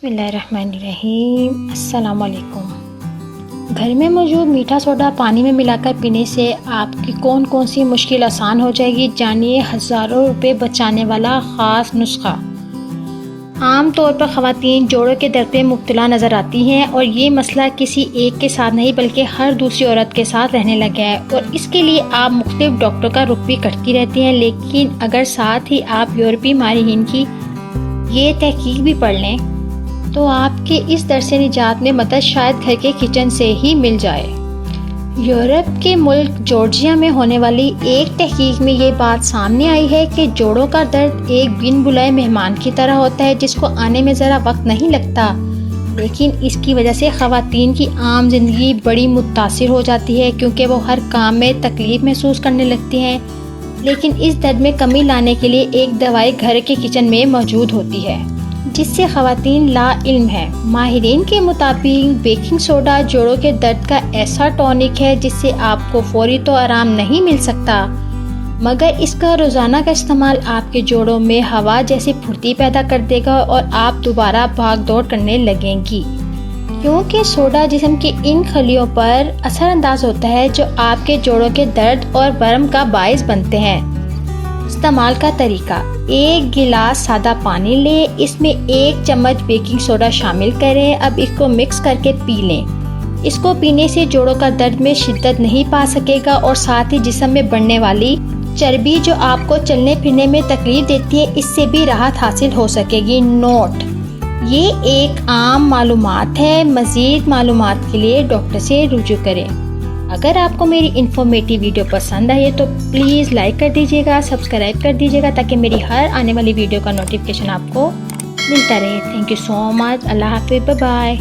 بسم اللہ الرحمن الرحیم۔ السلام علیکم۔ گھر میں موجود میٹھا سوڈا پانی میں ملا کر پینے سے آپ کی کون کون سی مشکل آسان ہو جائے گی، جانیے ہزاروں روپے بچانے والا خاص نسخہ۔ عام طور پر خواتین جوڑوں کے درد میں مبتلا نظر آتی ہیں، اور یہ مسئلہ کسی ایک کے ساتھ نہیں بلکہ ہر دوسری عورت کے ساتھ رہنے لگا ہے، اور اس کے لیے آپ مختلف ڈاکٹروں کا رخ بھی کرتی رہتی ہیں۔ لیکن اگر ساتھ ہی آپ یورپی ماہرین کی یہ تحقیق بھی پڑھ لیں تو آپ کے اس درد سے نجات میں مدد شاید گھر کے کچن سے ہی مل جائے۔ یورپ کے ملک جارجیا میں ہونے والی ایک تحقیق میں یہ بات سامنے آئی ہے کہ جوڑوں کا درد ایک بن بلائے مہمان کی طرح ہوتا ہے، جس کو آنے میں ذرا وقت نہیں لگتا، لیکن اس کی وجہ سے خواتین کی عام زندگی بڑی متاثر ہو جاتی ہے، کیونکہ وہ ہر کام میں تکلیف محسوس کرنے لگتی ہیں۔ لیکن اس درد میں کمی لانے کے لیے ایک دوائی گھر کے کچن میں موجود ہوتی ہے جس سے خواتین لا علم ہیں۔ ماہرین کے مطابق بیکنگ سوڈا جوڑوں کے درد کا ایسا ٹونک ہے جس سے آپ کو فوری تو آرام نہیں مل سکتا، مگر اس کا روزانہ کا استعمال آپ کے جوڑوں میں ہوا جیسی پھرتی پیدا کر دے گا اور آپ دوبارہ بھاگ دوڑ کرنے لگیں گی، کیونکہ سوڈا جسم کی ان خلیوں پر اثر انداز ہوتا ہے جو آپ کے جوڑوں کے درد اور ورم کا باعث بنتے ہیں۔ استعمال کا طریقہ: ایک گلاس سادہ پانی لیں، اس میں 1 چمچ بیکنگ سوڈا شامل کریں، اب اس کو مکس کر کے پی لیں۔ اس کو پینے سے جوڑوں کا درد میں شدت نہیں پا سکے گا، اور ساتھ ہی جسم میں بڑھنے والی چربی جو آپ کو چلنے پھرنے میں تکلیف دیتی ہے، اس سے بھی راحت حاصل ہو سکے گی۔ نوٹ: یہ ایک عام معلومات ہے، مزید معلومات کے لیے ڈاکٹر سے رجوع کریں۔ اگر آپ کو میری انفارمیٹیو ویڈیو پسند آئے تو پلیز لائک کر دیجیے گا، سبسکرائب کر دیجیے گا، تاکہ میری ہر آنے والی ویڈیو کا نوٹیفیکیشن آپ کو ملتا رہے۔ Thank you so much. اللہ حافظ۔ Bye bye.